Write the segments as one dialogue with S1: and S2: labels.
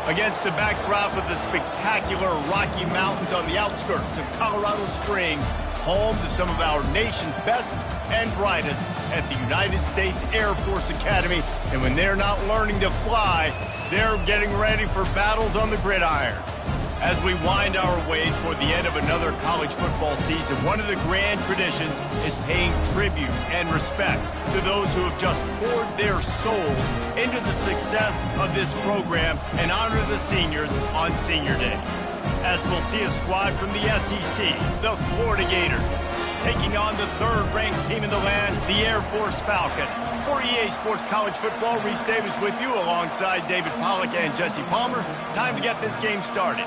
S1: Against the backdrop of the spectacular Rocky Mountains on the outskirts of Colorado Springs, home to some of our nation's best and brightest at the United States Air Force Academy. And when they're not learning to fly, they're getting ready for battles on the gridiron. As we wind our way toward the end of another college football season, one of the grand traditions is paying tribute and respect to those who have just poured their souls into the success of this program and honor the seniors on Senior Day. As we'll see a squad from the SEC, the Florida Gators, taking on the third-ranked team in the land, the Air Force Falcons. For EA Sports College Football, Reese Davis with you alongside David Pollack and Jesse Palmer. Time to get this game started.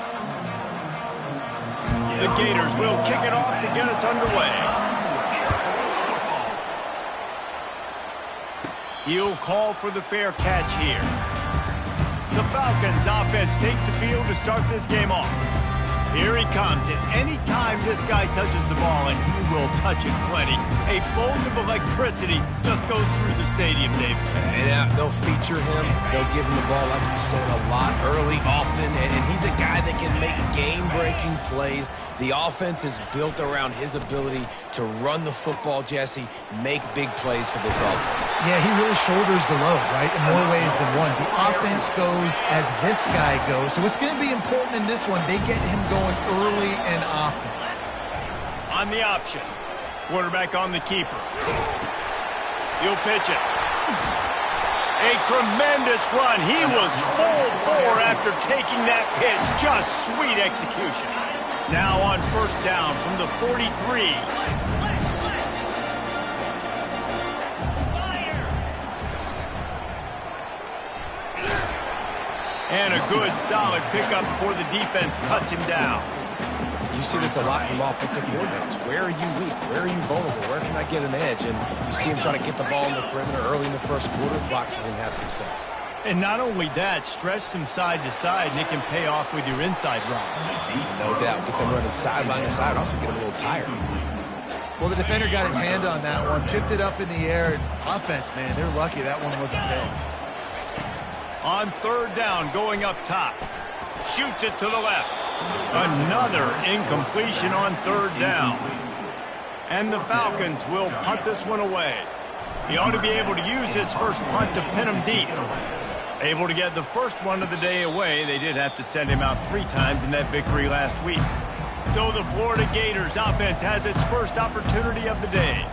S1: The Gators will kick it off to get us underway. He'll call for the fair catch here. The Falcons offense takes the field to start this game off. Here he comes, and any time this guy touches the ball, and he will touch it plenty, a bolt of electricity just goes through the stadium, David.
S2: And they'll feature him. They'll give him the ball, like you said, a lot, early, often, and he's a guy that can make game-breaking plays. The offense is built around his ability to run the football, Jesse, make big plays for this offense.
S3: Yeah, he really shoulders the load, right, in more ways than one. The offense goes as this guy goes, so it's going to be important in this one. They get him going early and often.
S1: On the option, quarterback on the keeper. He'll pitch it. A tremendous run. He was full bore after taking that pitch. Just sweet execution. Now on first down from the 43. And a good, solid pickup before the defense cuts him down.
S2: You see this a lot from offensive coordinators. Where are you weak? Where are you vulnerable? Where can I get an edge? And you see him trying to get the ball in the perimeter early in the first quarter, boxes and have success.
S1: And not only that, stretch them side to side, and it can pay off with your inside routes.
S2: No doubt. Get them running sideline to side. Also get them a little tired.
S3: Well, the defender got his hand on that one, tipped it up in the air. Offense, man, they're lucky that one wasn't pegged.
S1: On third down, going up top. Shoots it to the left. Another incompletion on third down. And the Falcons will punt this one away. He ought to be able to use his first punt to pin him deep. Able to get the first one of the day away. They did have to send him out 3 times in that victory last week. So the Florida Gators offense has its first opportunity of the day.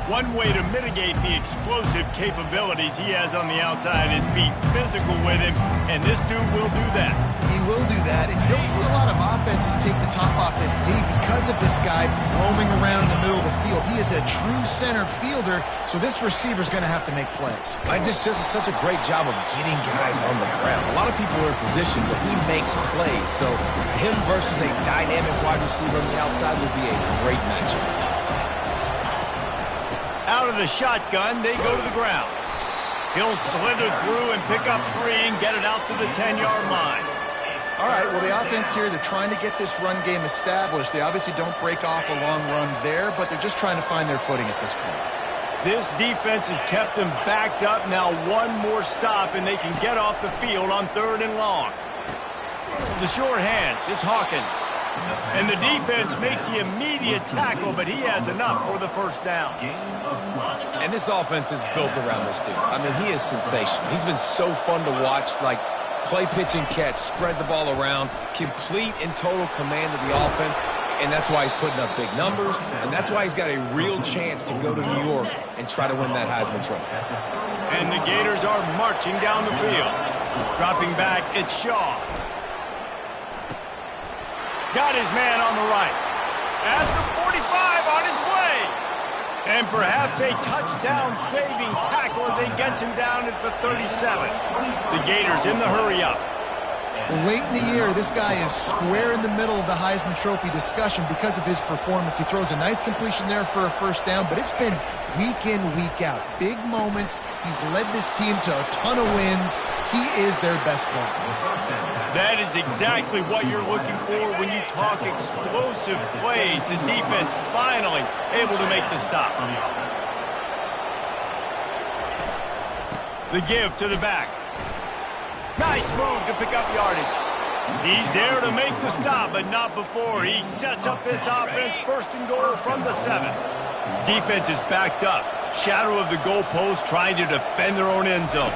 S1: One way to mitigate the explosive capabilities he has on the outside is be physical with him, and this dude will do that.
S3: He will do that, and you don't see a lot of offenses take the top off this D because of this guy roaming around in the middle of the field. He is a true center fielder, so this receiver's going to have to make plays.
S2: I just does such a great job of getting guys on the ground. A lot of people are in position, but he makes plays, so him versus a dynamic wide receiver on the outside would be a great matchup.
S1: Out of the shotgun, they go to the ground. He'll slither through and pick up 3 and get it out to the 10-yard line.
S3: All right, well, the offense here, they're trying to get this run game established. They obviously don't break off a long run there, but they're just trying to find their footing at this point.
S1: This defense has kept them backed up. Now one more stop, and they can get off the field on third and long. The short hands, it's Hawkins. And the defense makes the immediate tackle, but he has enough for the first down.
S2: And this offense is built around this dude. I mean, he is sensational. He's been so fun to watch, like play, pitch, and catch, spread the ball around, complete and total command of the offense, and that's why he's putting up big numbers, and that's why he's got a real chance to go to New York and try to win that Heisman Trophy.
S1: And the Gators are marching down the field. Dropping back, it's Shaw. Got his man on the right. At the 45, on his way. And perhaps a touchdown-saving tackle as they get him down at the 37. The Gators in the hurry-up.
S3: Late in the year, this guy is square in the middle of the Heisman Trophy discussion because of his performance. He throws a nice completion there for a first down, but it's been week in, week out. Big moments. He's led this team to a ton of wins. He is their best player.
S1: That is exactly what you're looking for when you talk explosive plays. The defense finally able to make the stop. The give to the back. Nice move to pick up yardage. He's there to make the stop, but not before he sets up this offense. First and goal from the 7. Defense is backed up. Shadow of the goalpost, trying to defend their own end zone.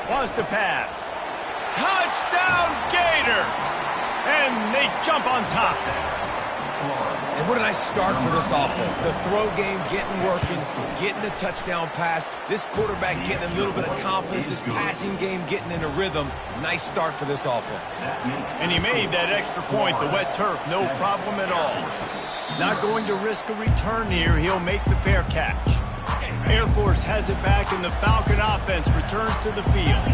S1: Wants to pass. Touchdown Gators! And they jump on top.
S2: And what a nice start for this offense. The throw game getting working, getting the touchdown pass. This quarterback getting a little bit of confidence. This passing game getting in a rhythm. Nice start for this offense.
S1: And he made that extra point, the wet turf, no problem at all. Not going to risk a return here. He'll make the fair catch. Air Force has it back, and the Falcon offense returns to the field.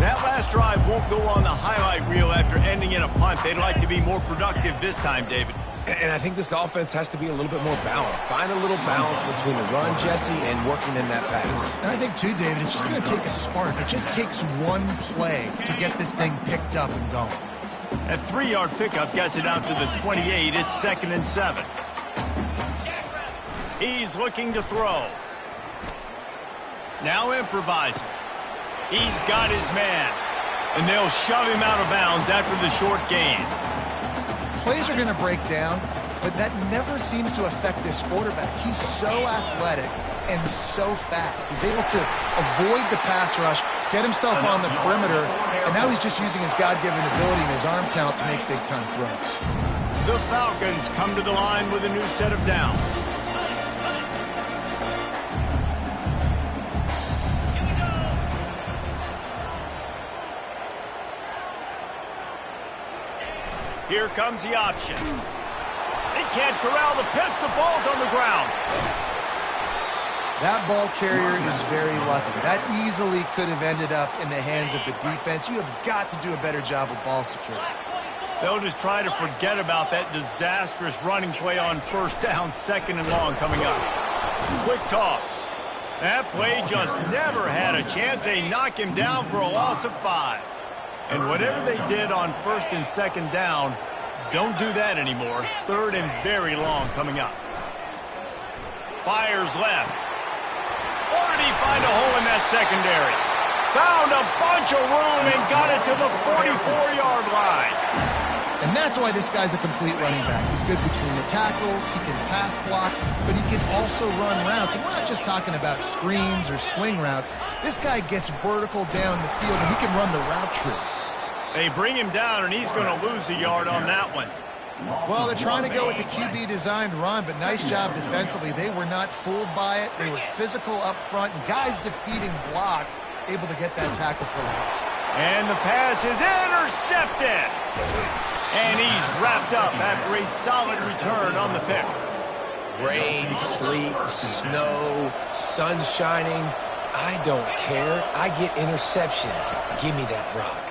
S1: That last drive won't go on the highlight reel after ending in a punt. They'd like to be more productive this time, David.
S2: And I think this offense has to be a little bit more balanced. Find a little balance between the run, Jesse, and working in that pass.
S3: And I think, too, David, it's just going to take a spark. It just takes one play to get this thing picked up and going.
S1: That 3-yard pickup gets it out to the 28. It's 2nd and 7. He's looking to throw. Now improvising. He's got his man. And they'll shove him out of bounds after the short gain.
S3: Plays are going to break down, but that never seems to affect this quarterback. He's so athletic and so fast. He's able to avoid the pass rush, get himself on the perimeter, and now he's just using his God-given ability and his arm talent to make big-time throws.
S1: The Falcons come to the line with a new set of downs. Here comes the option. They can't corral the pitch. The ball's on the ground.
S3: That ball carrier is very lucky. That easily could have ended up in the hands of the defense. You have got to do a better job of ball security.
S1: They'll just try to forget about that disastrous running play on first down, 2nd and long coming up. Quick toss. That play just never had a chance. They knock him down for a loss of 5. And whatever they did on 1st and 2nd down, don't do that anymore. 3rd and very long coming up. Fires left. Or did he find a hole in that secondary? Found a bunch of room and got it to the 44-yard line.
S3: And that's why this guy's a complete running back. He's good between the tackles, he can pass block, but he can also run routes. And we're not just talking about screens or swing routes. This guy gets vertical down the field, and he can run the route tree.
S1: They bring him down, and he's going to lose a yard on that one.
S3: Well, they're trying to go with the QB-designed run, but nice job defensively. They were not fooled by it. They were physical up front, and guys defeating blocks, able to get that tackle for loss.
S1: And the pass is intercepted. And he's wrapped up after a solid return on the pick.
S2: Rain, sleet, snow, sun shining. I don't care. I get interceptions. Give me that rock.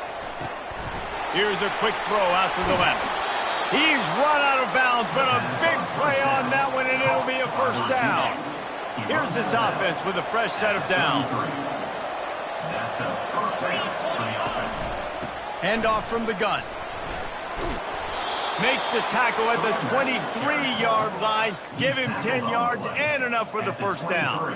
S1: Here's a quick throw out to the left. He's run out of bounds, but a big play on that one, and it'll be a first down. Here's this offense with a fresh set of downs. Handoff from the gun. Makes the tackle at the 23-yard line. Give him 10 yards and enough for the first down.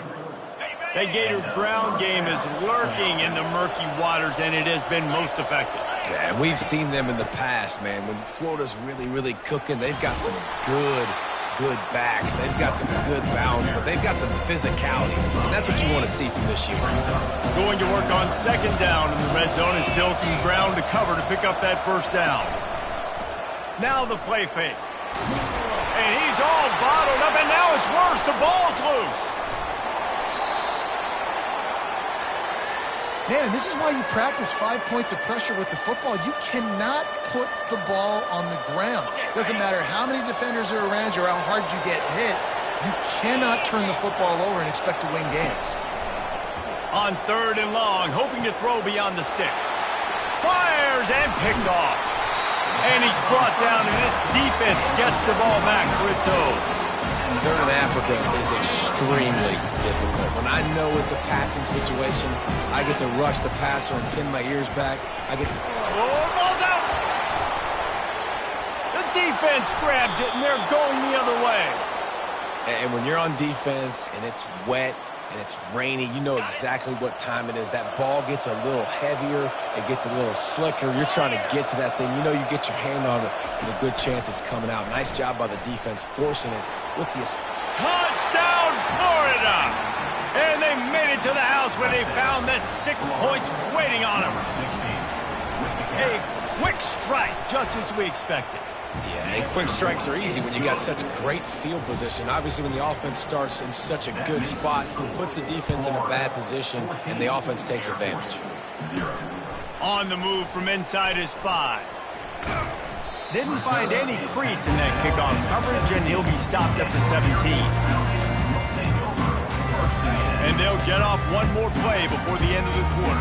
S1: That Gator ground game is lurking in the murky waters, and it has been most effective.
S2: Yeah, and we've seen them in the past, man. When Florida's really, really cooking, they've got some good backs. They've got some good balance, but they've got some physicality. And that's what you want to see from this year.
S1: Going to work on 2nd down in the red zone, is still some ground to cover to pick up that first down. Now the play fake. And he's all bottled up, and now it's worse. The ball's loose.
S3: Man, and this is why you practice 5 points of pressure with the football. You cannot put the ball on the ground. Doesn't matter how many defenders are around you or how hard you get hit. You cannot turn the football over and expect to win games.
S1: On 3rd and long, hoping to throw beyond the sticks. Fires and picked off. And he's brought down, and this defense gets the ball back for its own.
S2: 3rd in Africa is extremely difficult. When I know it's a passing situation, I get to rush the passer and pin my ears back. I get to...
S1: Oh, ball's out! The defense grabs it, and they're going the other way.
S2: And when you're on defense and it's wet and it's rainy, you know exactly what time it is. That ball gets a little heavier. It gets a little slicker. You're trying to get to that thing. You know you get your hand on it. There's a good chance it's coming out. Nice job by the defense forcing it with the...
S1: Touchdown, Florida! And they made it to the house where they found that 6 points waiting on them. A quick strike, just as we expected.
S2: Yeah, and quick strikes are easy when you got such great field position. Obviously, when the offense starts in such a good spot, it puts the defense in a bad position, and the offense takes advantage.
S1: On the move from inside his 5. Didn't find any crease in that kickoff coverage, and he'll be stopped up to 17. And they'll get off one more play before the end of the quarter.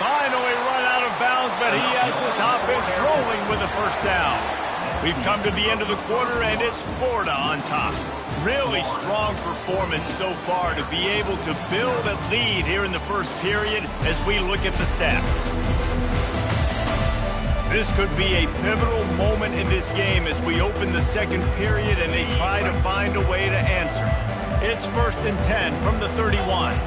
S1: Finally run out of bounds, but he has this offense rolling with a first down. We've come to the end of the quarter, and it's Florida on top. Really strong performance so far to be able to build a lead here in the first period as we look at the stats. This could be a pivotal moment in this game as we open the second period and they try to find a way to answer. It's 1st and 10 from the 31.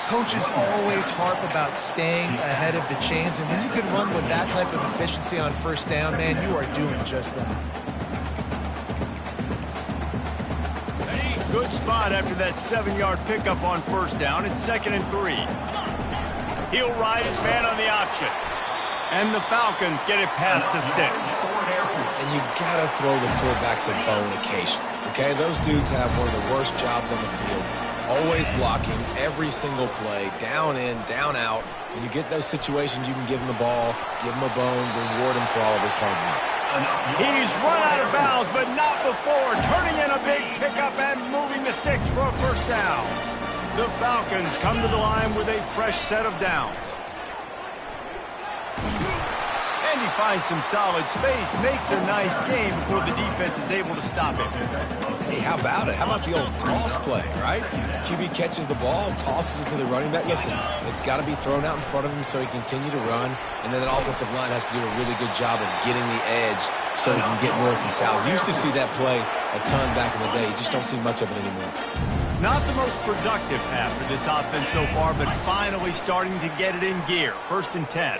S3: Coaches always harp about staying ahead of the chains, and when you can run with that type of efficiency on first down, man, you are doing just that.
S1: Good spot after that 7-yard pickup on first down. It's 2nd and 3. He'll ride his man on the option. And the Falcons get it past the sticks.
S2: And you got to throw the fullbacks a bone occasionally, okay? Those dudes have one of the worst jobs on the field. Always blocking every single play, down in, down out. When you get those situations, you can give him the ball, give him a bone, reward him for all of his hard work.
S1: He's run out of bounds, but not before turning in a big pickup and moving the sticks for a first down. The Falcons come to the line with a fresh set of downs. And he finds some solid space, makes a nice game before the defense is able to stop him.
S2: Hey, how about it? How about the old toss play, right? QB catches the ball, tosses it to the running back. Listen, it's got to be thrown out in front of him so he can continue to run, and then the offensive line has to do a really good job of getting the edge so he can get north and south. You used to see that play a ton back in the day. You just don't see much of it anymore.
S1: Not the most productive half for this offense so far, but finally starting to get it in gear. 1st and 10.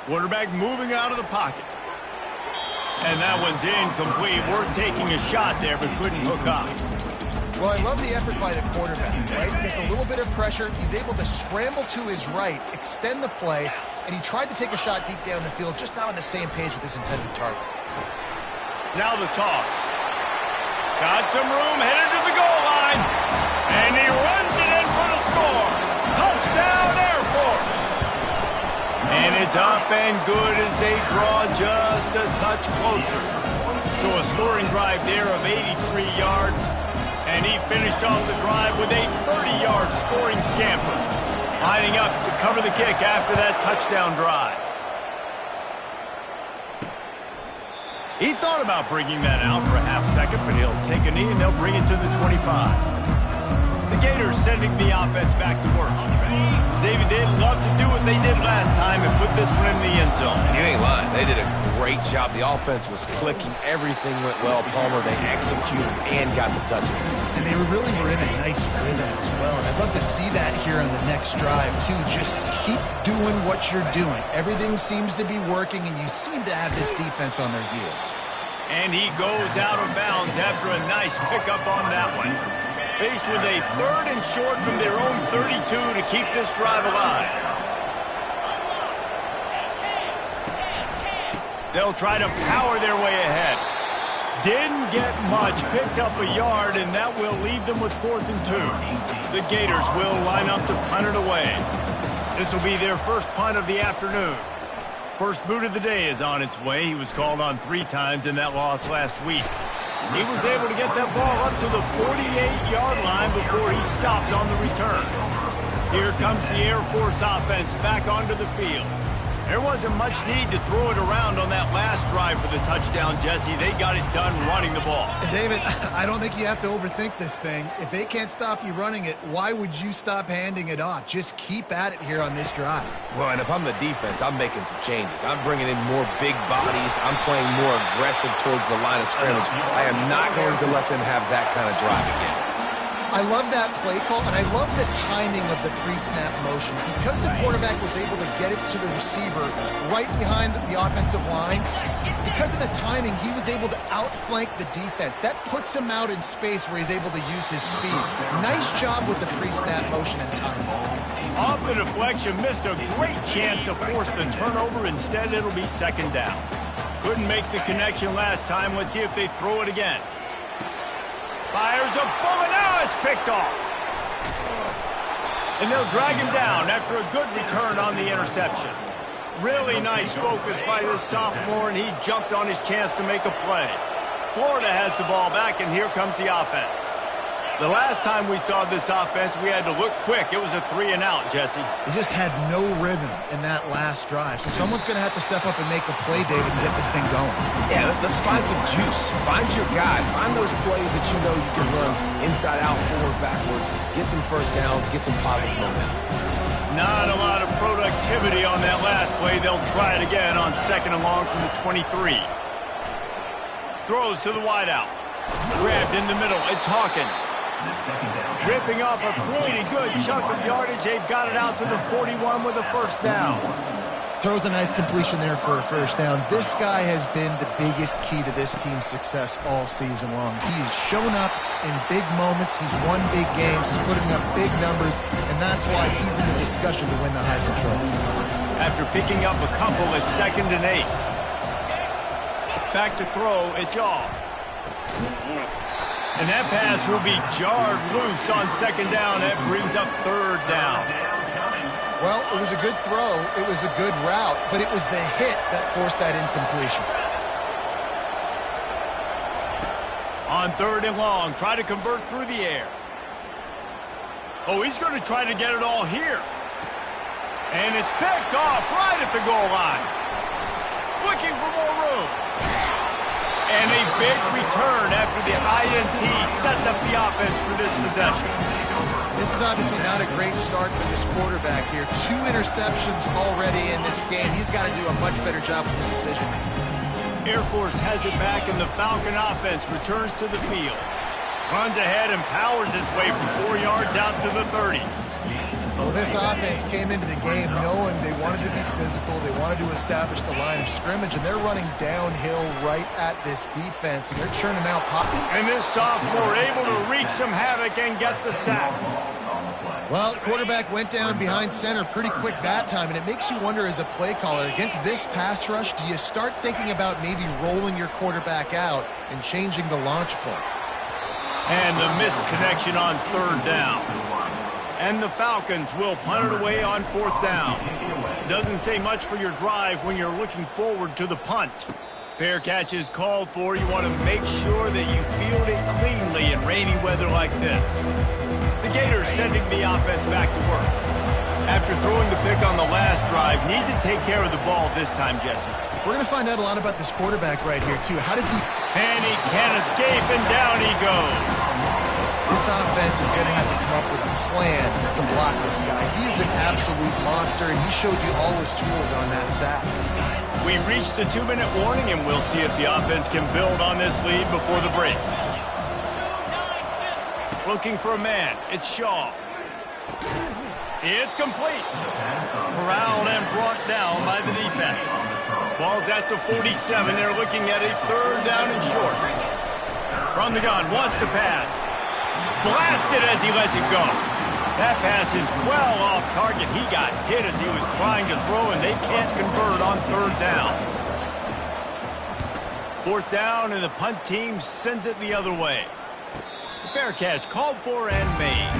S1: Quarterback moving out of the pocket. And that one's incomplete. Worth taking a shot there, but couldn't hook up.
S3: Well, I love the effort by the quarterback, right? Gets a little bit of pressure. He's able to scramble to his right, extend the play, and he tried to take a shot deep down the field, just not on the same page with his intended target.
S1: Now the toss. Got some room, headed to the goal line. And he runs it in for the score. Touchdown, Air Force. And it's up and good as they draw just a touch closer. So a scoring drive there of 83 yards. And he finished off the drive with a 30-yard scoring scamper. Lining up to cover the kick after that touchdown drive. He thought about bringing that out for a half second, but he'll take a knee and they'll bring it to the 25. The Gators sending the offense back to work. David, they'd love to do what they did last time and put this one in the end zone.
S2: You ain't lying. They did a great job. The offense was clicking. Everything went well. Palmer, they executed and got the touchdown.
S3: And they really were in a nice rhythm as well. And I'd love to see that here on the next drive, too. Just keep doing what you're doing. Everything seems to be working, and you seem to have this defense on their heels.
S1: And he goes out of bounds after a nice pickup on that one. Faced with a 3rd and short from their own 32 to keep this drive alive. They'll try to power their way ahead. Didn't get much, picked up a yard, and that will leave them with 4th and 2. The Gators will line up to punt it away. This will be their first punt of the afternoon. First boot of the day is on its way. He was called on 3 times in that loss last week. He was able to get that ball up to the 48-yard line before he stopped on the return. Here comes the Air Force offense back onto the field. There wasn't much need to throw it around on that last drive for the touchdown, Jesse. They got it done running the ball.
S3: And David, I don't think you have to overthink this thing. If they can't stop you running it, why would you stop handing it off? Just keep at it here on this drive.
S2: Well, and if I'm the defense, I'm making some changes. I'm bringing in more big bodies. I'm playing more aggressive towards the line of scrimmage. I am not going to let them have that kind of drive again.
S3: I love that play call, and I love the timing of the pre-snap motion. Because the quarterback was able to get it to the receiver right behind the offensive line, because of the timing, he was able to outflank the defense. That puts him out in space where he's able to use his speed. Nice job with the pre-snap motion and timing.
S1: Off the deflection, missed a great chance to force the turnover. Instead, it'll be second down. Couldn't make the connection last time. Let's see if they throw it again. Fires a bullet. Now it's picked off. And they'll drag him down after a good return on the interception. Really nice focus by this sophomore, and he jumped on his chance to make a play. Florida has the ball back, and here comes the offense. The last time we saw this offense, we had to look quick. It was a 3-and-out, Jesse.
S3: They just had no rhythm in that last drive. So someone's going to have to step up and make a play, David, and get this thing going.
S2: Yeah, let's find some juice. Find your guy. Find those plays that you know you can run inside out, forward, backwards. Get some first downs. Get some positive momentum.
S1: Not a lot of productivity on that last play. They'll try it again on 2nd and long from the 23. Throws to the wideout. Grabbed in the middle. It's Hawkins. Ripping off a pretty good chunk of yardage. They've got it out to the 41 with a first down.
S3: Throws a nice completion there for a first down. This guy has been the biggest key to this team's success all season long. He's shown up in big moments. He's won big games. He's putting up big numbers, and that's why he's in the discussion to win the Heisman Trophy.
S1: After picking up a couple at 2nd and 8. Back to throw, it's Yaw. And that pass will be jarred loose on 2nd down. That brings up 3rd down.
S3: Well, it was a good throw. It was a good route, but it was the hit that forced that incompletion.
S1: On 3rd and long, try to convert through the air. Oh, he's going to try to get it all here. And it's picked off right at the goal line. Looking for more room. And a big return after the INT sets up the offense for this possession.
S3: This is obviously not a great start for this quarterback here. 2 interceptions already in this game. He's got to do a much better job with his decision.
S1: Air Force has it back, and the Falcon offense returns to the field. Runs ahead and powers his way for 4 yards out to the 30.
S3: Well, this offense came into the game knowing they wanted to be physical. They wanted to establish the line of scrimmage, and they're running downhill right at this defense, and they're churning out pockets.
S1: And this sophomore able to wreak some havoc and get the sack.
S3: Well, quarterback went down behind center pretty quick that time, and it makes you wonder as a play caller, against this pass rush, do you start thinking about maybe rolling your quarterback out and changing the launch point?
S1: And the missed connection on 3rd down. And the Falcons will punt it away on 4th down. Doesn't say much for your drive when you're looking forward to the punt. Fair catch is called for. You want to make sure that you field it cleanly in rainy weather like this. The Gators sending the offense back to work. After throwing the pick on the last drive, need to take care of the ball this time, Jesse.
S3: We're going to find out a lot about this quarterback right here, too. How does he...
S1: And he can't escape, and down he goes.
S3: This offense is going to have to come up with a plan to block this guy. He is an absolute monster, and he showed you all his tools on that sack.
S1: We reached the 2-minute warning, and we'll see if the offense can build on this lead before the break. Looking for a man. It's Shaw. It's complete. Corralled and brought down by the defense. Ball's at the 47. They're looking at a 3rd down and short. From the gun, wants to pass. Blasted as he lets it go. That pass is well off target. He got hit as he was trying to throw, and they can't convert on 3rd down. 4th down, and the punt team sends it the other way. Fair catch called for and made.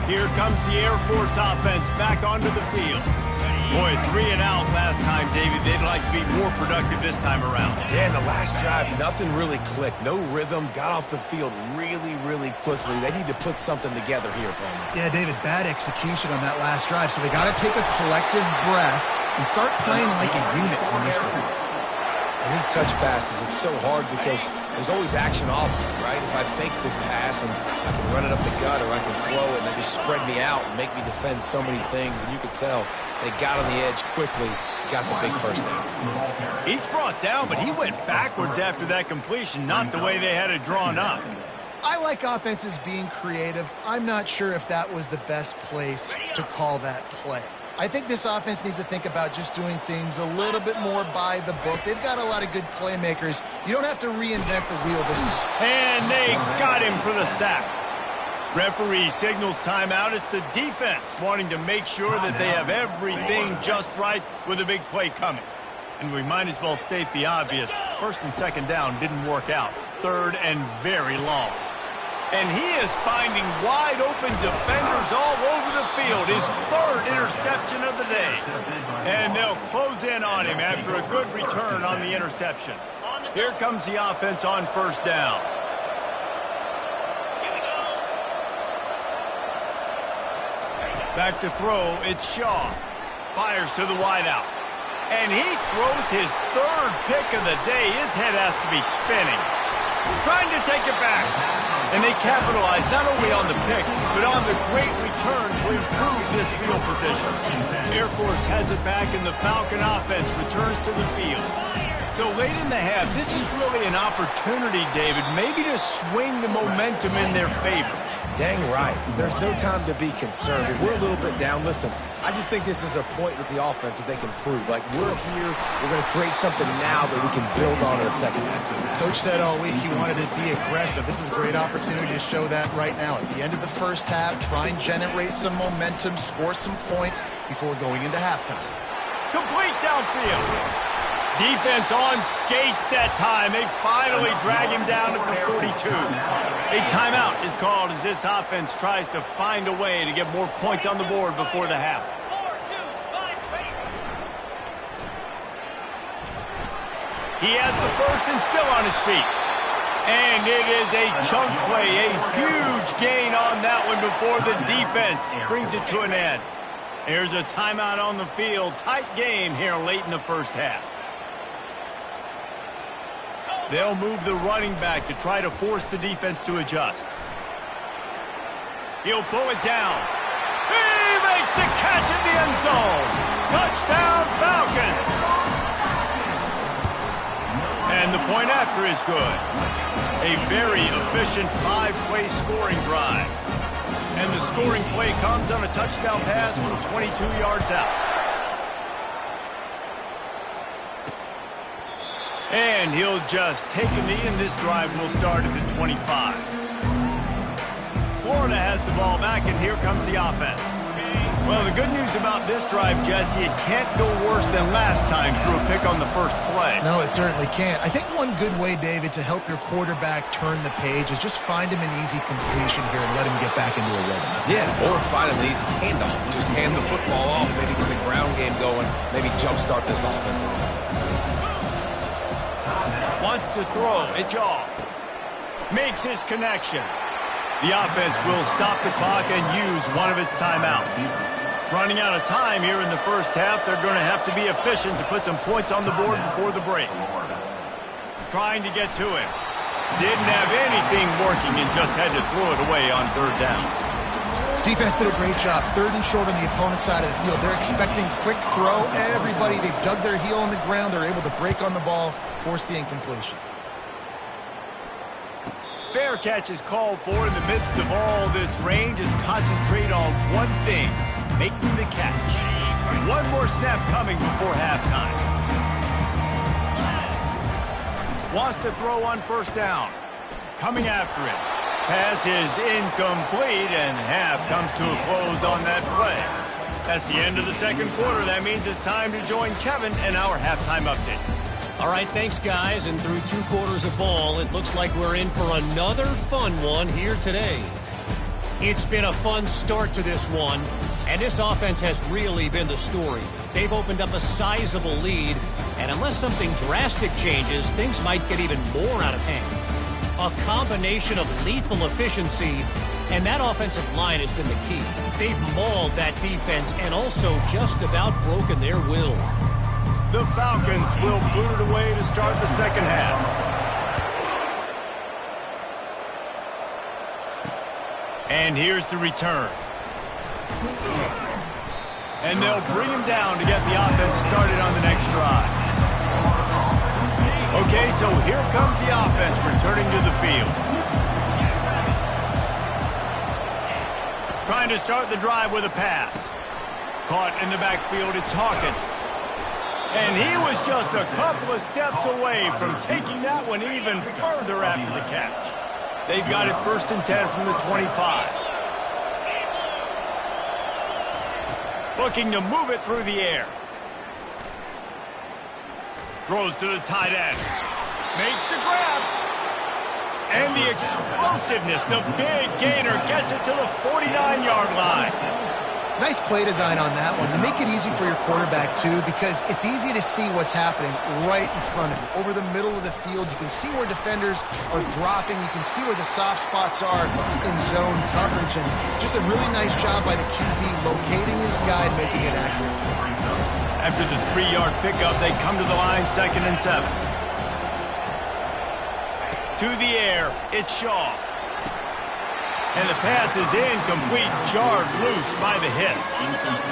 S1: Here comes the Air Force offense back onto the field. Boy, 3 and out last time, David. They'd like to be more productive this time around.
S2: Yeah, in the last drive, nothing really clicked. No rhythm, got off the field really, really quickly. They need to put something together here, Palmer.
S3: Yeah, David, bad execution on that last drive, so they got to take a collective breath and start playing like a unit on this one.
S2: And these touch passes, it's so hard because there's always action off of it, right? If I fake this pass and I can run it up the gut or I can throw it and they just spread me out and make me defend so many things, and you could tell they got on the edge quickly, got the big first down.
S1: Each brought down, but he went backwards after that completion, not the way they had it drawn up.
S3: I like offenses being creative. I'm not sure if that was the best place to call that play. I think this offense needs to think about just doing things a little bit more by the book. They've got a lot of good playmakers. You don't have to reinvent the wheel this time.
S1: And they got him for the sack. Referee signals timeout. It's the defense wanting to make sure that they have everything just right with a big play coming. And we might as well state the obvious. First and second down didn't work out. Third and very long. And he is finding wide-open defenders all over the field. His third interception of the day. And they'll close in on him after a good return on the interception. Here comes the offense on first down. Back to throw, it's Shaw. Fires to the wideout. And he throws his third pick of the day. His head has to be spinning. Trying to take it back. And they capitalize not only on the pick, but on the great return to improve this field position. Air Force has it back, and the Falcon offense returns to the field. So late in the half, this is really an opportunity, David, maybe to swing the momentum in their favor.
S2: Dang right. There's no time to be concerned. If we're a little bit down, listen, I just think this is a point with the offense that they can prove. Like, we're here, we're going to create something now that we can build on in the second half.
S3: Coach said all week he wanted to be aggressive. This is a great opportunity to show that right now. At the end of the first half, try and generate some momentum, score some points before going into halftime.
S1: Complete downfield. Defense on skates that time. They finally drag him down to the 42. A timeout is called as this offense tries to find a way to get more points on the board before the half. He has the first and still on his feet. And it is a chunk play, a huge gain on that one before the defense brings it to an end. Here's a timeout on the field. Tight game here late in the first half. They'll move the running back to try to force the defense to adjust. He'll pull it down. He makes the catch in the end zone. Touchdown, Falcons. And the point after is good. A very efficient 5-play scoring drive. And the scoring play comes on a touchdown pass from 22 yards out. And he'll just take a knee, and this drive will start at the 25. Florida has the ball back, and here comes the offense. Well, the good news about this drive, Jesse, it can't go worse than last time through a pick on the first play.
S3: No, it certainly can't. I think one good way, David, to help your quarterback turn the page is just find him an easy completion here and let him get back into a rhythm.
S2: Yeah, or find him an easy handoff. Just hand the football off, maybe get the ground game going, maybe jumpstart this offense a little bit.
S1: Wants to throw, it's off. Makes his connection. The offense will stop the clock and use one of its timeouts. Running out of time here in the first half, they're going to have to be efficient to put some points on the board before the break. Trying to get to him. Didn't have anything working and just had to throw it away on third down.
S3: Defense did a great job. Third and short on the opponent's side of the field. They're expecting quick throw. Everybody, they've dug their heel on the ground. They're able to break on the ball, force the incompletion.
S1: Fair catch is called for in the midst of all this range. Is concentrate on one thing, making the catch. One more snap coming before halftime. Wants to throw on first down. Coming after it. Pass is incomplete, and half comes to a close on that play. That's the end of the second quarter. That means it's time to join Kevin and our halftime update.
S4: All right, thanks, guys. And through 2 quarters of ball, it looks like we're in for another fun one here today. It's been a fun start to this one, and this offense has really been the story. They've opened up a sizable lead, and unless something drastic changes, things might get even more out of hand. A combination of lethal efficiency, and that offensive line has been the key. They've mauled that defense and also just about broken their will.
S1: The Falcons will boot it away to start the second half. And here's the return. And they'll bring him down to get the offense started on the next drive. Okay, so here comes the offense returning to the field. Trying to start the drive with a pass. Caught in the backfield, it's Hawkins. And he was just a couple of steps away from taking that one even further after the catch. They've got it 1st and 10 from the 25. Looking to move it through the air. Throws to the tight end. Makes the grab. And the explosiveness, the big gainer gets it to the 49-yard line.
S3: Nice play design on that one. They make it easy for your quarterback, too, because it's easy to see what's happening right in front of you. Over the middle of the field, you can see where defenders are dropping. You can see where the soft spots are in zone coverage. And just a really nice job by the QB locating his guy and making it accurate.
S1: After the 3-yard pickup, they come to the line 2nd and 7. To the air, it's Shaw. And the pass is incomplete, jarred loose by the hit.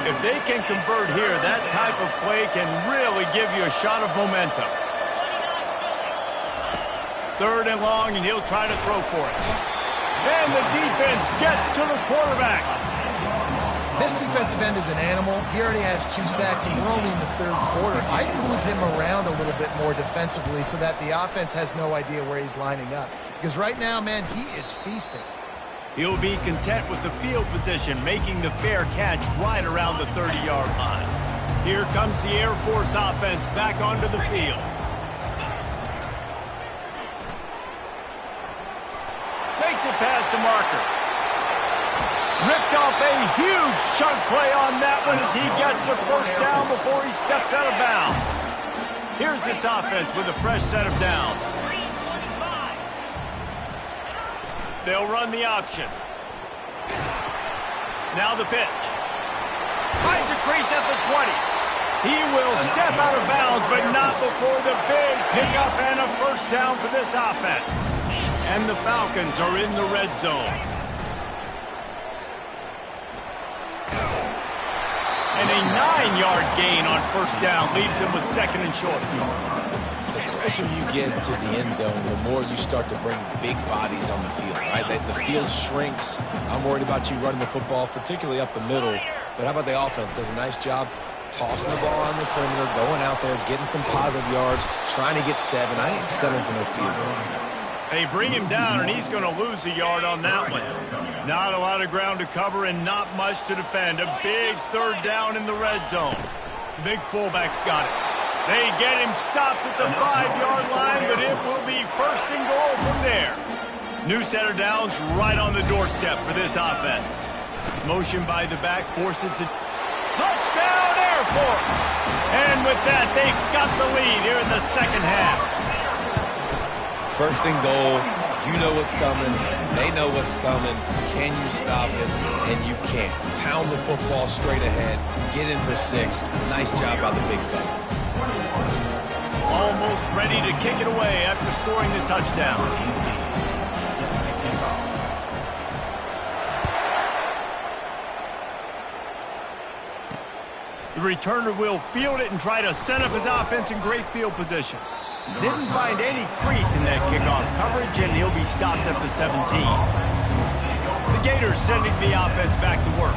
S1: If they can convert here, that type of play can really give you a shot of momentum. 3rd and long, and he'll try to throw for it. And the defense gets to the quarterback.
S3: This defensive end is an animal. He already has 2 sacks, and we're only in the 3rd quarter. I'd move him around a little bit more defensively so that the offense has no idea where he's lining up. Because right now, man, he is feasting.
S1: He'll be content with the field position, making the fair catch right around the 30-yard line. Here comes the Air Force offense back onto the field. Makes it past the marker. Ripped off a huge chunk play on that one as he gets the 1st down before he steps out of bounds. Here's this offense with a fresh set of downs. They'll run the option. Now the pitch. Finds a crease at the 20. He will step out of bounds, but not before the big pickup and a 1st down for this offense. And the Falcons are in the red zone. And a 9-yard gain on 1st down leaves them with 2nd and short.
S2: The closer you get to the end zone, the more you start to bring big bodies on the field, right? The field shrinks. I'm worried about you running the football, particularly up the middle. But how about the offense? Does a nice job tossing the ball on the perimeter, going out there, getting some positive yards, trying to get 7. I ain't settling for no field goal.
S1: They bring him down, and he's going to lose a yard on that one. Not a lot of ground to cover and not much to defend. A big 3rd down in the red zone. The big fullback's got it. They get him stopped at the 5-yard line, but it will be 1st and goal from there. New set of downs right on the doorstep for this offense. Motion by the back forces it. Touchdown, Air Force! And with that, they've got the lead here in the 2nd half.
S2: 1st and goal. You know what's coming. They know what's coming. Can you stop it? And you can't. Pound the football straight ahead. Get in for 6. Nice job by the big fella.
S1: Almost ready to kick it away after scoring the touchdown. The returner will field it and try to set up his offense in great field position. Didn't find any crease in that kickoff coverage, and he'll be stopped at the 17. The Gators sending the offense back to work.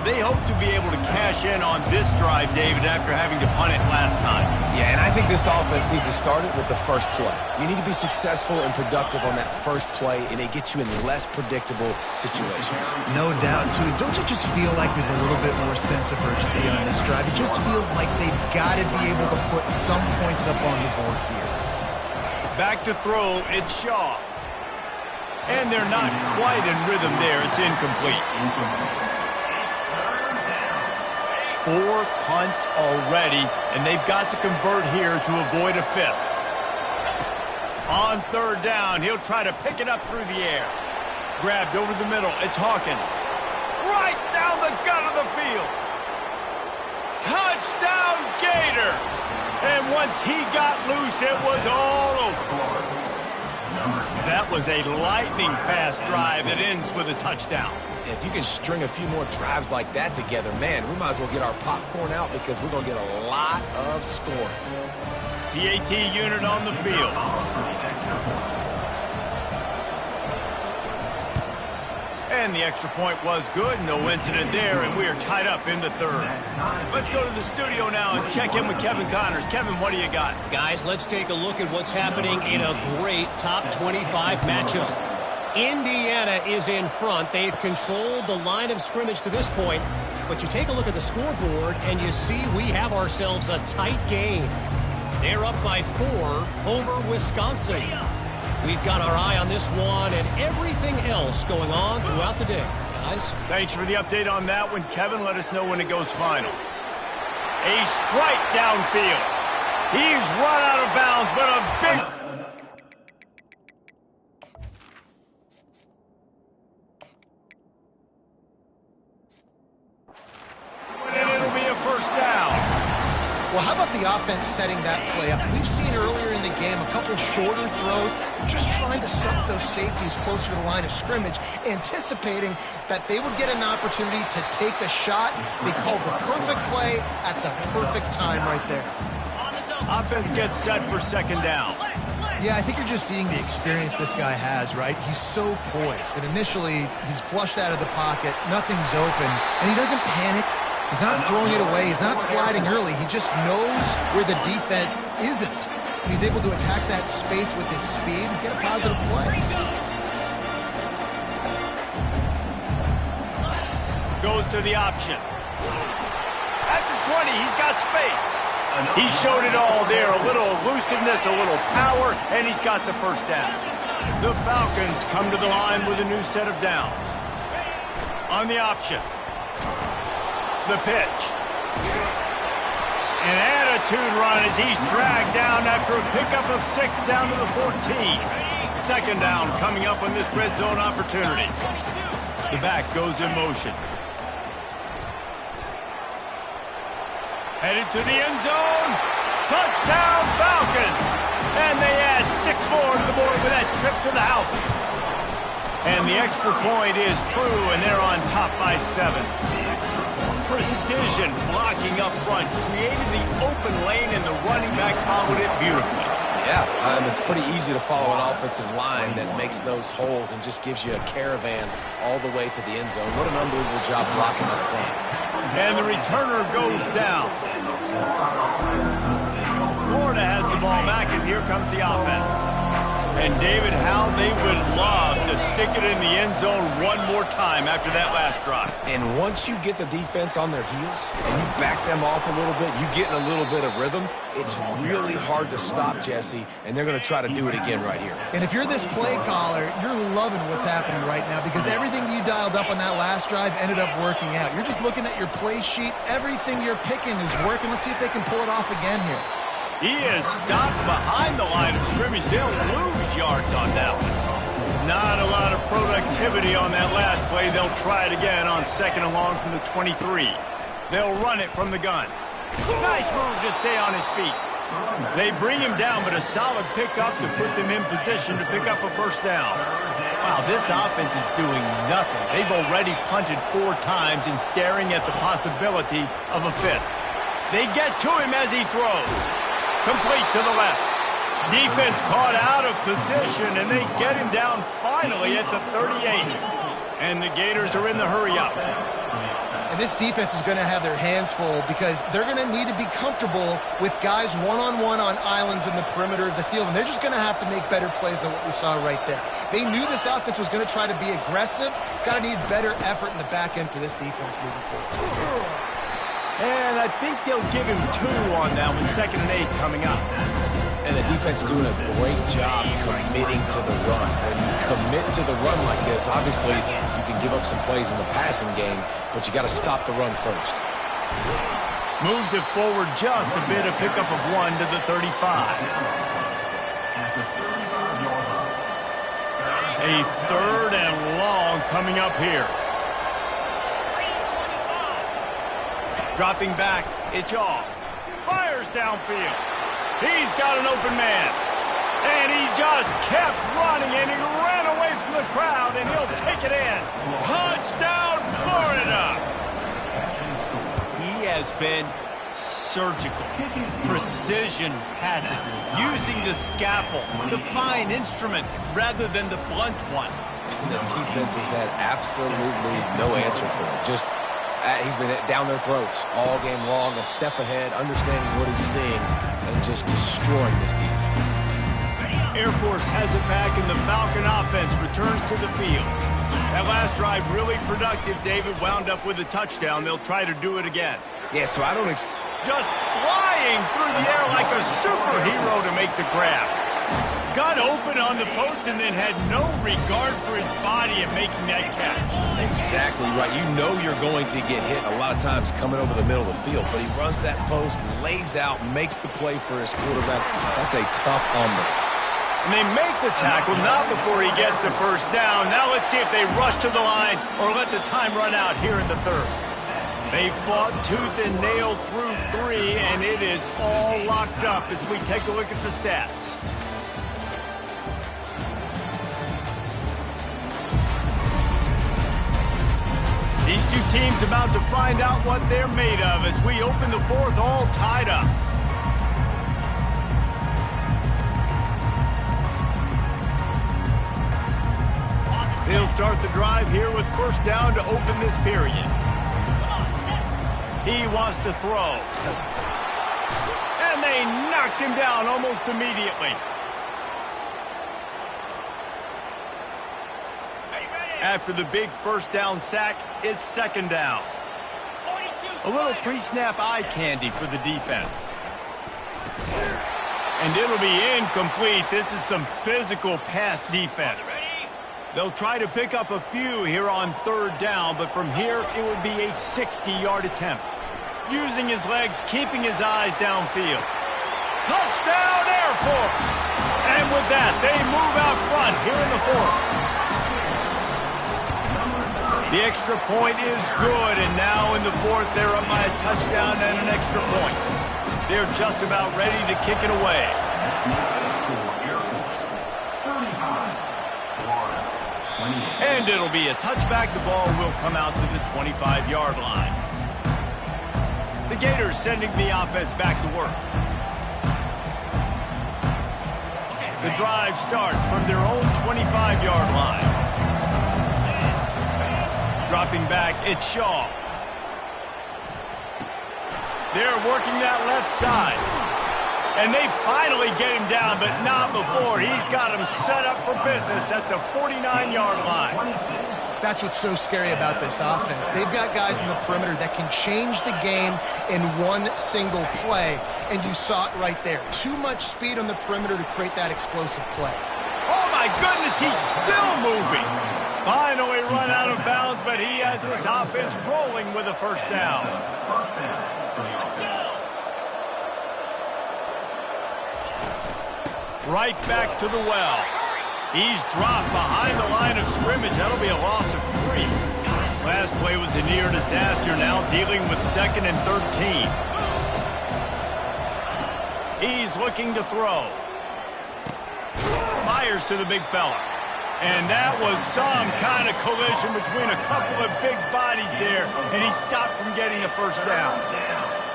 S1: They hope to be able to cash in on this drive, David, after having to punt it last time.
S2: Yeah, and I think this offense needs to start it with the first play. You need to be successful and productive on that first play, and it gets you in less predictable situations.
S3: No doubt, too. Don't you just feel like there's a little bit more sense of urgency on this drive? It just feels like they've got to be able to put some points up on the board here.
S1: Back to throw, it's Shaw. And they're not quite in rhythm there. It's incomplete. 4 punts already, and they've got to convert here to avoid a 5th. On 3rd down, he'll try to pick it up through the air. Grabbed over the middle. It's Hawkins. Right down the gut of the field. Touchdown, Gators! And once he got loose, it was all over. That was a lightning-fast drive that ends with a touchdown.
S2: If you can string a few more drives like that together, man, we might as well get our popcorn out because we're going to get a lot of scoring.
S1: PAT unit on the field. And the extra point was good. No incident there, and we are tied up in the 3rd. Let's go to the studio now and check in with Kevin Connors. Kevin, what do you got?
S4: Guys, let's take a look at what's happening in a great top 25 matchup. Indiana is in front. They've controlled the line of scrimmage to this point. But you take a look at the scoreboard, and you see we have ourselves a tight game. They're up by 4 over Wisconsin. We've got our eye on this one and everything else going on throughout the day. Guys?
S1: Thanks for the update on that one, Kevin. Let us know when it goes final. A strike downfield. He's run out of bounds, but a big... and it'll be a 1st down.
S3: Well, how about the offense setting that play up? We've seen earlier in the game a couple shorter throws, just trying to suck those safeties closer to the line of scrimmage, anticipating that they would get an opportunity to take a shot. They called the perfect play at the perfect time right there.
S1: Offense gets set for 2nd down.
S3: Yeah, I think you're just seeing the experience this guy has, right? He's so poised that initially he's flushed out of the pocket, nothing's open, and he doesn't panic. He's not throwing it away. He's not sliding early. He just knows where the defense isn't. And he's able to attack that space with his speed and get a positive play.
S1: Goes to the option. At the 20, he's got space. He showed it all there. A little elusiveness, a little power, and he's got the 1st down. The Falcons come to the line with a new set of downs. On the option. The pitch. An attitude run as he's dragged down after a pickup of 6 down to the 14. 2nd down coming up on this red zone opportunity. The back goes in motion. Headed to the end zone. Touchdown Falcons. And they add 6 more to the board with that trip to the house. And the extra point is true, and they're on top by 7. Precision blocking up front, created the open lane, and the running back followed it beautifully.
S2: Yeah, it's pretty easy to follow an offensive line that makes those holes and just gives you a caravan all the way to the end zone. What an unbelievable job blocking up front.
S1: And the returner goes down. Florida has the ball back, and here comes the offense. And, David, how they would love to stick it in the end zone one more time after that last drive.
S2: And once you get the defense on their heels and you back them off a little bit, you get in a little bit of rhythm, it's really hard to stop, Jesse, and they're going to try to do it again right here.
S3: And if you're this play caller, you're loving what's happening right now because everything you dialed up on that last drive ended up working out. You're just looking at your play sheet. Everything you're picking is working. Let's see if they can pull it off again here.
S1: He is stopped behind the line of scrimmage. They'll lose yards on that one. Not a lot of productivity on that last play. They'll try it again on 2nd and long from the 23. They'll run it from the gun. Nice move to stay on his feet. They bring him down, but a solid pickup to put them in position to pick up a 1st down. Wow, this offense is doing nothing. They've already punted 4 times and staring at the possibility of a 5th. They get to him as he throws. Complete to the left. Defense caught out of position, and they get him down finally at the 38. And the Gators are in the hurry-up.
S3: And this defense is going to have their hands full because they're going to need to be comfortable with guys one-on-one on islands in the perimeter of the field, and they're just going to have to make better plays than what we saw right there. They knew this offense was going to try to be aggressive. Got to need better effort in the back end for this defense moving forward.
S1: And I think they'll give him 2 on that one. 2nd and 8 coming up.
S2: And the defense doing a great job committing to the run. When you commit to the run like this, obviously you can give up some plays in the passing game, but you got to stop the run first.
S1: Moves it forward just a bit, a pickup of 1 to the 35. A 3rd and long coming up here. Dropping back, it's off. Fires downfield. He's got an open man. And he just kept running, and he ran away from the crowd, and he'll take it in. Touchdown, Florida! He has been surgical. Precision passes, using the scalpel, the fine instrument, rather than the blunt one.
S2: And the defense has had absolutely no answer for it. Just he's been down their throats all game long, a step ahead, understanding what he's seeing, and just destroying this defense.
S1: Air Force has it back, and the Falcon offense returns to the field. That last drive really productive. David wound up with a touchdown. They'll try to do it again.
S2: Yeah, so I don't
S1: just flying through the air like a superhero to make the grab. Got open on the post and then had no regard for his body in making that catch.
S2: Exactly right. You know you're going to get hit a lot of times coming over the middle of the field, but he runs that post, lays out, makes the play for his quarterback. That's a tough hombre.
S1: And they make the tackle, not before he gets the first down. Now let's see if they rush to the line or let the time run out here in the 3rd. They fought tooth and nail through 3, and it is all locked up as we take a look at the stats. These two teams about to find out what they're made of as we open the 4th all tied up. They'll start the drive here with first down to open this period. He wants to throw. And they knocked him down almost immediately. After the big first down sack, it's 2nd down. A little pre-snap eye candy for the defense. And it'll be incomplete. This is some physical pass defense. They'll try to pick up a few here on 3rd down, but from here it will be a 60-yard attempt. Using his legs, keeping his eyes downfield. Touchdown, Air Force! And with that, they move out front here in the 4th. The extra point is good, and now in the 4th, they're up by a touchdown and an extra point. They're just about ready to kick it away. And it'll be a touchback. The ball will come out to the 25-yard line. The Gators sending the offense back to work. The drive starts from their own 25-yard line. Dropping back, it's Shaw. They're working that left side. And they finally get him down, but not before. He's got him set up for business at the 49-yard line.
S3: That's what's so scary about this offense. They've got guys in the perimeter that can change the game in one single play, and you saw it right there. Too much speed on the perimeter to create that explosive play.
S1: Oh, my goodness, he's still moving. Finally run out of bounds, but he has this offense rolling with a first down. Right back to the well. He's dropped behind the line of scrimmage. That'll be a loss of 3. Last play was a near disaster, now dealing with 2nd and 13. He's looking to throw. Fires to the big fella. And that was some kind of collision between a couple of big bodies there, and he stopped from getting the first down.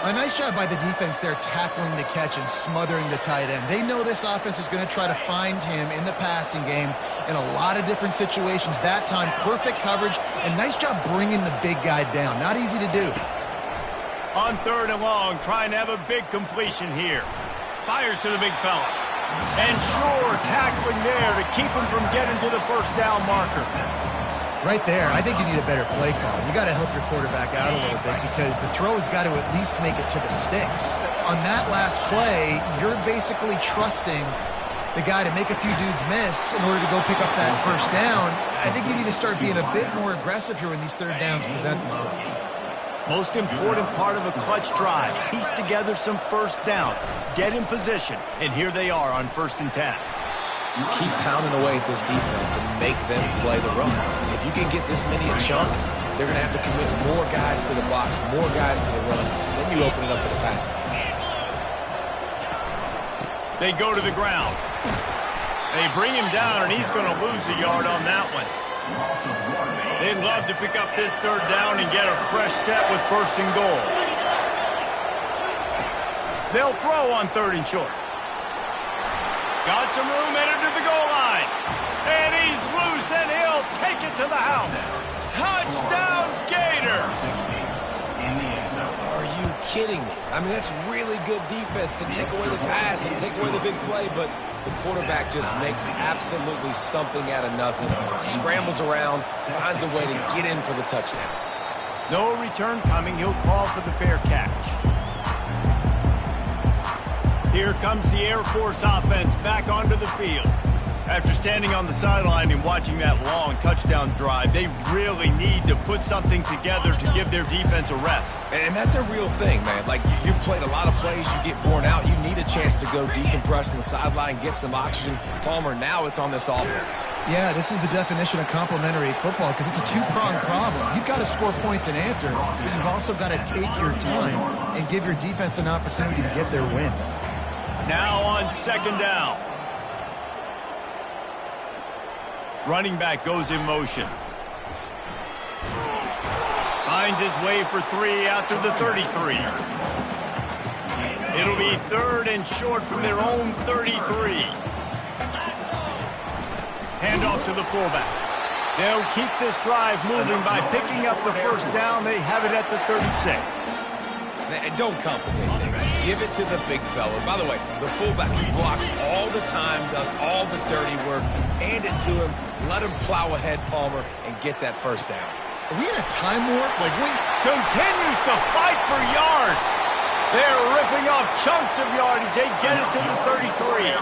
S3: A nice job by the defense there tackling the catch and smothering the tight end. They know this offense is going to try to find him in the passing game in a lot of different situations. That time, perfect coverage, and nice job bringing the big guy down. Not easy to do.
S1: On 3rd and long, trying to have a big completion here. Fires to the big fella. And sure, tackling there to keep him from getting to the first down marker.
S3: Right there, I think you need a better play call. You got to help your quarterback out a little bit because the throw has got to at least make it to the sticks. On that last play, you're basically trusting the guy to make a few dudes miss in order to go pick up that first down. I think you need to start being a bit more aggressive here when these third downs present themselves.
S1: Most important part of a clutch drive, piece together some first downs, get in position, and here they are on 1st and 10.
S2: Keep pounding away at this defense and make them play the run. If you can get this many a chunk, they're going to have to commit more guys to the box, more guys to the run. Then you open it up for the passing.
S1: They go to the ground. They bring him down, and he's going to lose a yard on that one. They'd love to pick up this third down and get a fresh set with 1st and goal. They'll throw on 3rd and short. Got some room headed to the goal line. And he's loose, and he'll take it to the house. Touchdown, Gator!
S2: Are you kidding me? I mean, that's really good defense to take away the pass and take away the big play, but the quarterback just makes absolutely something out of nothing, scrambles around, finds a way to get in for the touchdown.
S1: No return coming. He'll call for the fair catch. Here comes the Air Force offense back onto the field. After standing on the sideline and watching that long touchdown drive, they really need to put something together to give their defense a rest.
S2: And that's a real thing, man. Like, you played a lot of plays, you get worn out, you need a chance to go decompress on the sideline, get some oxygen. Palmer, now it's on this offense.
S3: Yeah, this is the definition of complementary football because it's a two-pronged problem. You've got to score points and answer, but you've also got to take your time and give your defense an opportunity to get their win.
S1: Now on 2nd down. Running back goes in motion. Finds his way for 3 out to the 33. It'll be 3rd and short from their own 33. Handoff to the fullback. They'll keep this drive moving by picking up the first down. They have it at the 36.
S2: Don't complicate things. Give it to the big fella. By the way, the fullback, he blocks all the time, does all the dirty work. Hand it to him. Let him plow ahead, Palmer, and get that first down.
S3: Are we in a time warp? Like, wait.
S1: Continues to fight for yards. They're ripping off chunks of yardage. They get it to the 33.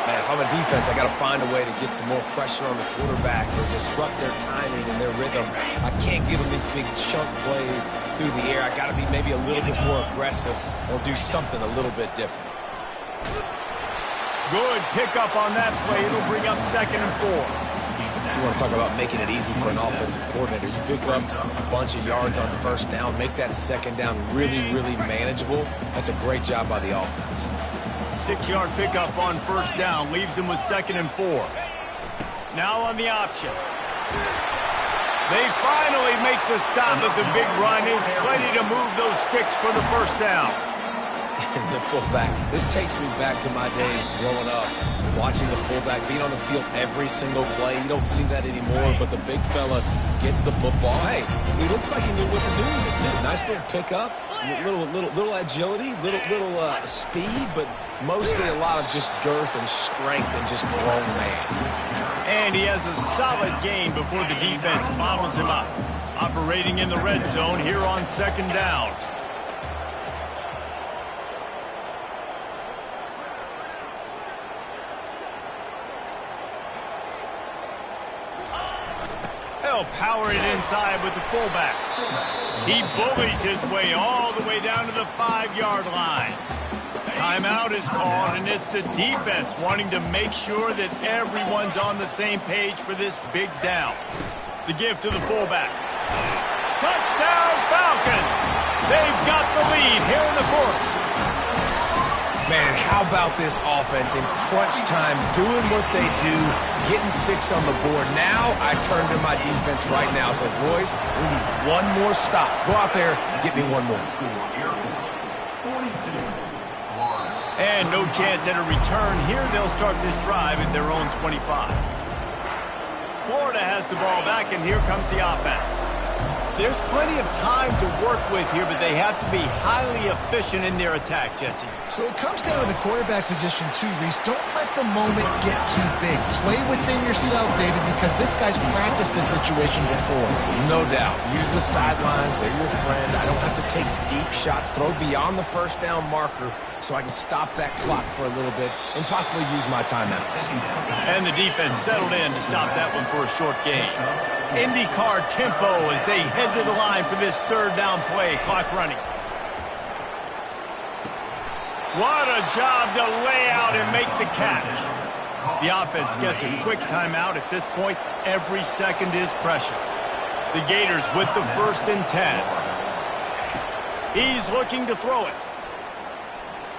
S2: Man, if I'm a defense, I got to find a way to get some more pressure on the quarterback or disrupt their timing and their rhythm. I can't give them these big chunk plays through the air. I got to be maybe a little bit more aggressive or do something a little bit different.
S1: Good pickup on that play. It'll bring up 2nd and 4.
S2: You want to talk about making it easy for an offensive coordinator. You pick up a bunch of yards on 1st down, make that 2nd down really, really manageable. That's a great job by the offense.
S1: 6-yard pickup on 1st down leaves them with 2nd and 4. Now on the option. They finally make the stop at the big run. Is plenty to move those sticks for the 1st down.
S2: And the fullback. This takes me back to my days growing up, watching the fullback being on the field every single play. You don't see that anymore, but the big fella gets the football. Hey, he looks like he knew what to do with it, too. Nice little pickup, little agility, little speed, but mostly a lot of just girth and strength and just grown man.
S1: And he has a solid gain before the defense bottles him up. Operating in the red zone here on 2nd down. They'll power it inside with the fullback. He bullies his way all the way down to the 5-yard line. Timeout is called, and it's the defense wanting to make sure that everyone's on the same page for this big down. The give to the fullback. Touchdown, Falcons! They've got the lead here in the 4th.
S2: Man, how about this offense in crunch time, doing what they do, getting 6 on the board. Now I turn to my defense right now and say, boys, we need one more stop. Go out there, get me one more.
S1: And no chance at a return here. They'll start this drive at their own 25. Florida has the ball back, and here comes the offense. There's plenty of time to work with here, but they have to be highly efficient in their attack, Jesse.
S3: So it comes down to the quarterback position too, Reese. Don't let the moment get too big. Play within yourself, David, because this guy's practiced this situation before.
S2: No doubt. Use the sidelines. They're your friend. I don't have to take deep shots. Throw beyond the first down marker so I can stop that clock for a little bit and possibly use my timeouts.
S1: And the defense settled in to stop that one for a short gain. IndyCar tempo as they head to the line for this third down play. Clock running. What a job to lay out and make the catch. The offense gets a quick timeout. At this point, every second is precious. The Gators with the 1st and 10. He's looking to throw it.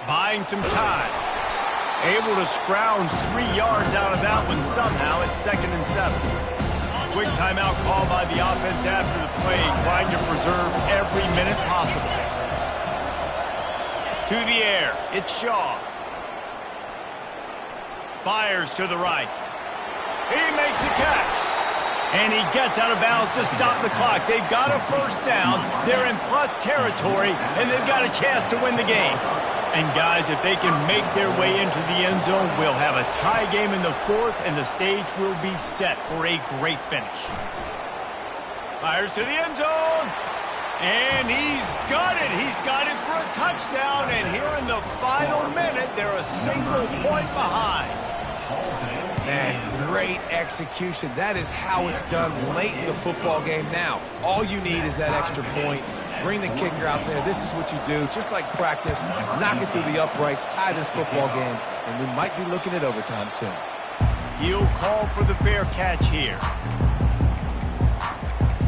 S1: Buying some time. Able to scrounge 3 yards out of that one somehow. It's 2nd and 7. Quick timeout call by the offense after the play, trying to preserve every minute possible. To the air, it's Shaw. Fires to the right. He makes the catch. And he gets out of bounds to stop the clock. They've got a 1st down. They're in plus territory, and they've got a chance to win the game. And guys, if they can make their way into the end zone, we'll have a tie game in the 4th, and the stage will be set for a great finish. Fires to the end zone. And he's got it. He's got it for a touchdown. And here in the final minute, they're a single point behind.
S2: Man, great execution. That is how it's done late in the football game now. All you need is that extra point. Bring the kicker out there. This is what you do. Just like practice, knock it through the uprights, tie this football game, and we might be looking at overtime soon.
S1: He'll call for the fair catch here.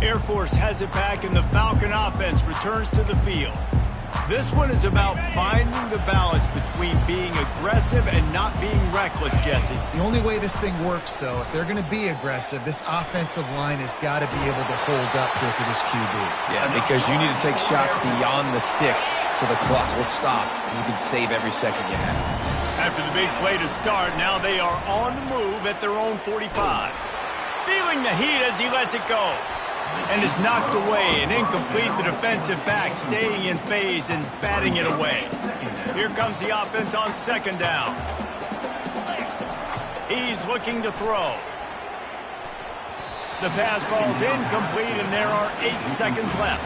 S1: Air Force has it back, and the Falcon offense returns to the field. This one is about finding the balance between being aggressive and not being reckless, Jesse.
S3: The only way this thing works, though, if they're going to be aggressive, this offensive line has got to be able to hold up here for this QB.
S2: Yeah, because you need to take shots beyond the sticks so the clock will stop and you can save every second you have.
S1: After the big play to start, now they are on the move at their own 45. Feeling the heat as he lets it go. And is knocked away and incomplete. The defensive back staying in phase and batting it away. Here comes the offense on 2nd down. He's looking to throw. The pass falls incomplete, and there are 8 seconds left.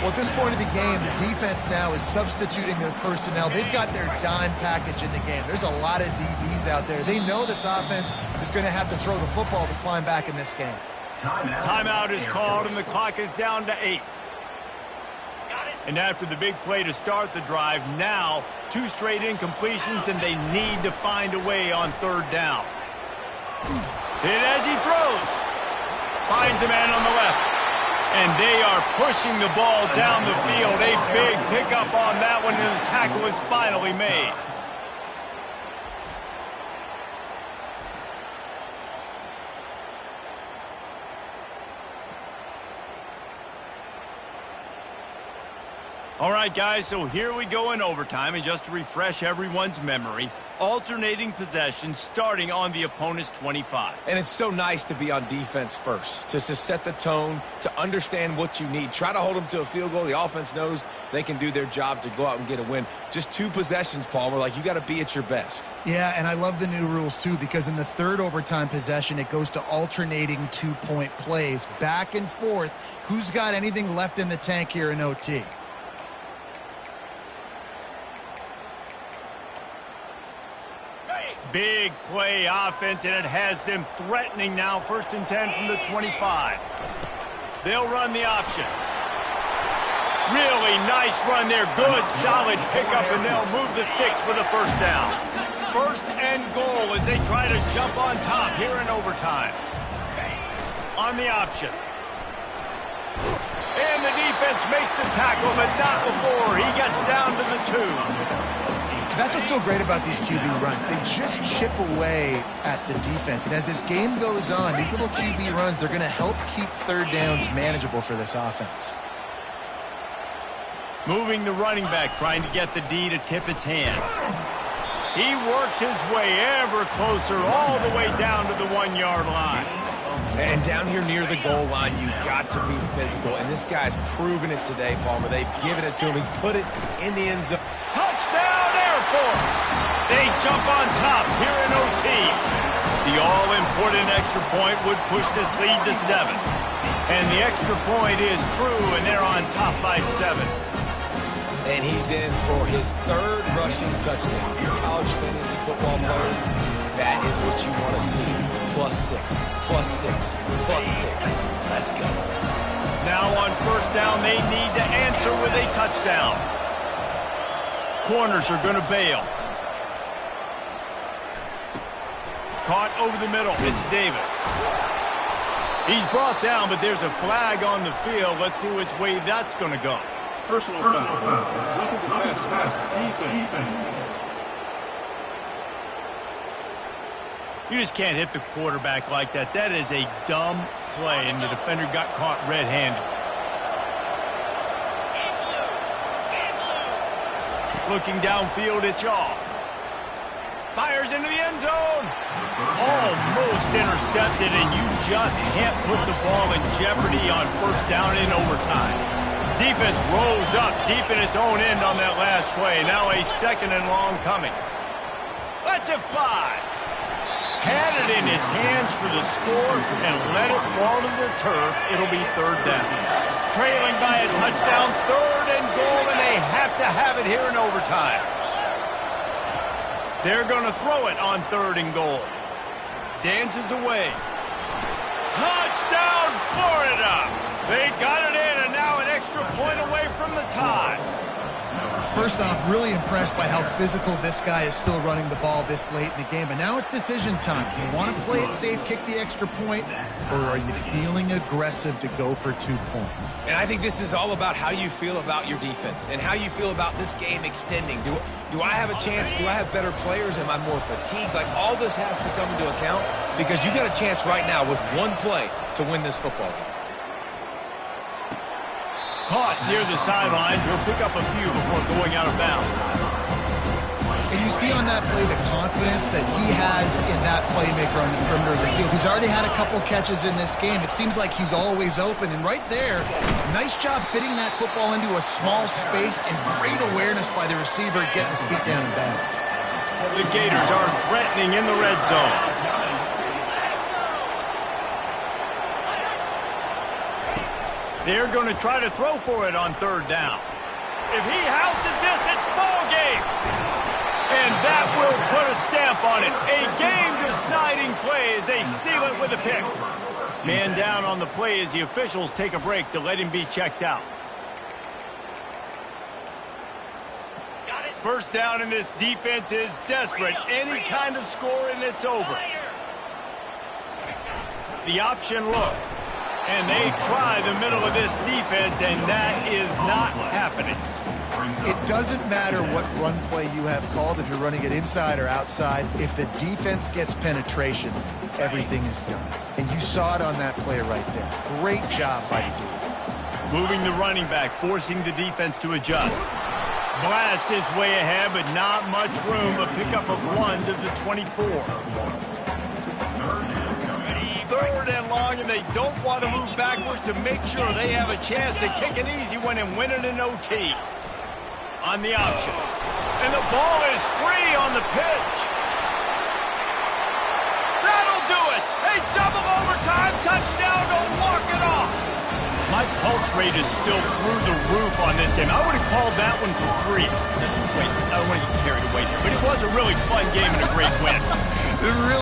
S3: Well, at this point of the game, the defense now is substituting their personnel. They've got their dime package in the game. There's a lot of DBs out there. They know this offense is going to have to throw the football to climb back in this game.
S1: Timeout is called, and the clock is down to 8. And after the big play to start the drive, now 2 straight incompletions, and they need to find a way on 3rd down. Hit as he throws. Finds a man on the left. And they are pushing the ball down the field. A big pickup on that one, and the tackle is finally made. All right, guys, so here we go in overtime, and just to refresh everyone's memory, alternating possession starting on the opponent's 25.
S2: And it's so nice to be on defense first, to set the tone, to understand what you need. Try to hold them to a field goal. The offense knows they can do their job to go out and get a win. Just 2 possessions, Palmer, like you got to be at your best.
S3: Yeah, and I love the new rules, too, because in the 3rd overtime possession, it goes to alternating 2-point plays, back and forth. Who's got anything left in the tank here in OT?
S1: Big play offense, and it has them threatening now. 1st and 10 from the 25. They'll run the option. Really nice run there. Good, solid pickup, and they'll move the sticks for the 1st down. 1st and goal as they try to jump on top here in overtime. On the option. And the defense makes the tackle, but not before. He gets down to the 2.
S3: That's what's so great about these QB runs. They just chip away at the defense. And as this game goes on, these little QB runs, they're going to help keep 3rd downs manageable for this offense.
S1: Moving the running back, trying to get the D to tip its hand. He works his way ever closer, all the way down to the 1-yard line.
S2: And down here near the goal line, you got to be physical. And this guy's proven it today, Palmer. They've given it to him. He's put it in the end zone.
S1: Touchdown, Air Force! They jump on top here in OT. The all-important extra point would push this lead to 7. And the extra point is true, and they're on top by 7.
S2: And he's in for his 3rd rushing touchdown. College fantasy football players, that is what you want to see. +6, +6, +6. Let's go.
S1: Now on first down, they need to answer with a touchdown. Corners are going to bail. Caught over the middle. It's Davis. He's brought down, but there's a flag on the field. Let's see which way that's going to go.
S5: Personal foul. Roughing the passer. Defense.
S1: You just can't hit the quarterback like that. That is a dumb play, and the defender got caught red-handed. Looking downfield, it's Yaw. Fires into the end zone. Almost intercepted, and you just can't put the ball in jeopardy on first down in overtime. Defense rose up deep in its own end on that last play. Now a 2nd and long coming. Lets it fly. Had it in his hands for the score and let it fall to the turf. It'll be 3rd down. Trailing by a touchdown, 3rd and goal, and they have to have it here in overtime. They're going to throw it on 3rd and goal. Dances away. Touchdown, Florida! They got it in, and now an extra point away from the tie.
S3: First off, really impressed by how physical this guy is still running the ball this late in the game. But now it's decision time. You want to play it safe, kick the extra point, or are you feeling aggressive to go for 2 points?
S2: And I think this is all about how you feel about your defense and how you feel about this game extending. Do I have a chance? Do I have better players? Am I more fatigued? Like, all this has to come into account because you got a chance right now with 1 play to win this football game.
S1: Caught near the sidelines. He'll pick up a few before going out of bounds.
S3: And you see on that play the confidence that he has in that playmaker on the perimeter of the field. He's already had a couple catches in this game. It seems like he's always open. And right there, nice job fitting that football into a small space and great awareness by the receiver getting his feet down in bounds.
S1: The Gators are threatening in the red zone. They're going to try to throw for it on 3rd down. If he houses this, it's ball game. And that will put a stamp on it. A game-deciding play as they seal it with a pick. Man down on the play as the officials take a break to let him be checked out. First down, and this defense is desperate. Any kind of score and it's over. The option look. And they try the middle of this defense, and that is not happening.
S3: It doesn't matter what run play you have called, if you're running it inside or outside. If the defense gets penetration, everything is done. And you saw it on that play right there. Great job by the defense.
S1: Moving the running back, forcing the defense to adjust. Blast is way ahead, but not much room. A pickup of 1 to the 24. 3rd and long, and they don't want to move backwards to make sure they have a chance to kick an easy one and win it in OT. On the option. And the ball is free on the pitch. That'll do it. A double overtime touchdown to walk it off. My pulse rate is still through the roof on this game. I would have called that one for free. Wait, I don't want to get carried away here, but it was a really fun game and a great win.